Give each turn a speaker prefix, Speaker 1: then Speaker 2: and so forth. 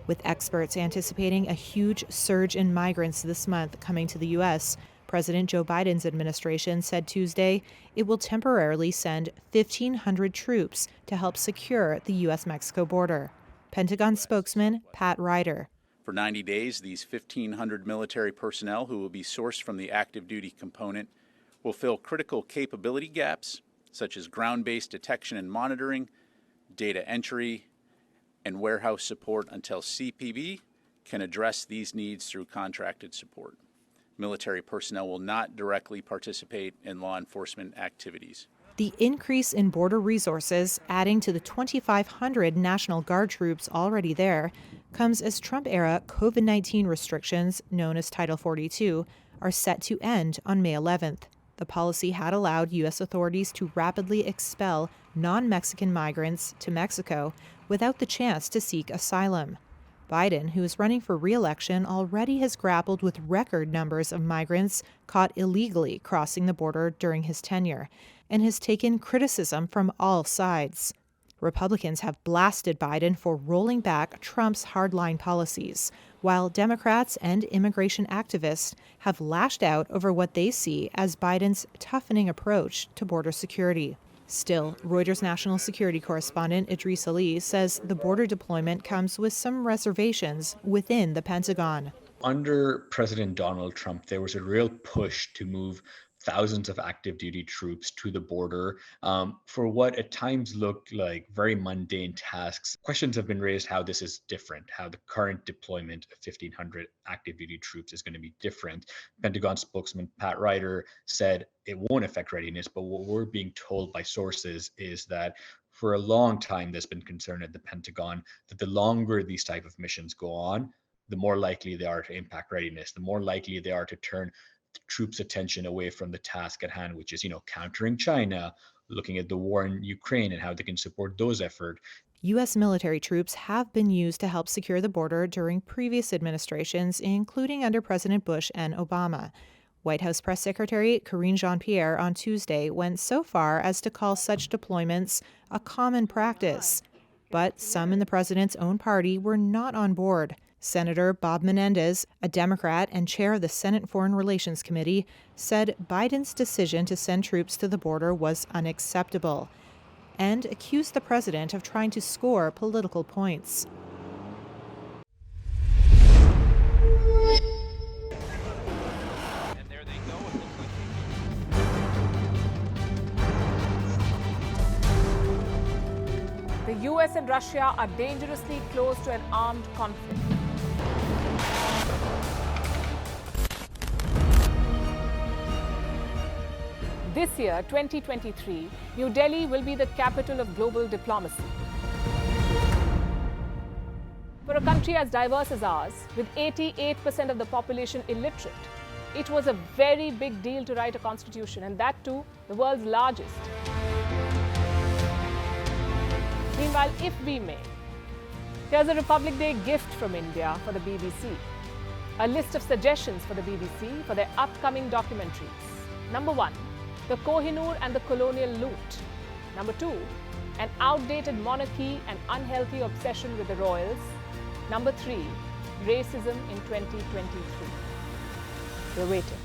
Speaker 1: With experts anticipating a huge surge in migrants this month coming to the U.S., President Joe Biden's administration said Tuesday it will temporarily send 1,500 troops to help secure the U.S. Mexico border. Pentagon spokesman Pat Ryder.
Speaker 2: For 90 days, these 1,500 military personnel who will be sourced from the active duty component will fill critical capability gaps, such as ground-based detection and monitoring, data entry, and warehouse support until CPB can address these needs through contracted support. Military personnel will not directly participate in law enforcement activities.
Speaker 1: The increase in border resources, adding to the 2,500 National Guard troops already there, comes as Trump-era COVID-19 restrictions, known as Title 42, are set to end on May 11th. The policy had allowed U.S. authorities to rapidly expel non-Mexican migrants to Mexico without the chance to seek asylum. Biden, who is running for re-election, already has grappled with record numbers of migrants caught illegally crossing the border during his tenure, and has taken criticism from all sides. Republicans have blasted Biden for rolling back Trump's hardline policies, while Democrats and immigration activists have lashed out over what they see as Biden's toughening approach to border security. Still, Reuters national security correspondent Idris Ali says the border deployment comes with some reservations within the Pentagon.
Speaker 3: Under President Donald Trump, there was a real push to move thousands of active duty troops to the border for what at times looked like very mundane tasks. Questions have been raised how this is different, how the current deployment of 1,500 active duty troops is going to be different. Pentagon spokesman Pat Ryder said it won't affect readiness, but what we're being told by sources is that for a long time there's been concern at the Pentagon that the longer these type of missions go on, the more likely they are to impact readiness, the more likely they are to turn troops' attention away from the task at hand, which is, countering China, looking at the war in Ukraine and how they can support those efforts.
Speaker 1: U.S. military troops have been used to help secure the border during previous administrations, including under President Bush and Obama. White House Press Secretary Karine Jean-Pierre on Tuesday went so far as to call such deployments a common practice. But some in the president's own party were not on board. Senator Bob Menendez, a Democrat and chair of the Senate Foreign Relations Committee, said Biden's decision to send troops to the border was unacceptable and accused the president of trying to score political points.
Speaker 4: And there they go. It looks like
Speaker 5: the U.S. and Russia are dangerously close to an armed conflict. This year, 2023, New Delhi will be the capital of global diplomacy. For a country as diverse as ours, with 88% of the population illiterate, it was a very big deal to write a constitution, and that too, the world's largest. Meanwhile, if we may, here's a Republic Day gift from India for the BBC. A list of suggestions for the BBC for their upcoming documentaries. Number 1, the Kohinoor and the colonial loot. Number 2, an outdated monarchy and unhealthy obsession with the royals. Number 3, racism in 2023. We're waiting.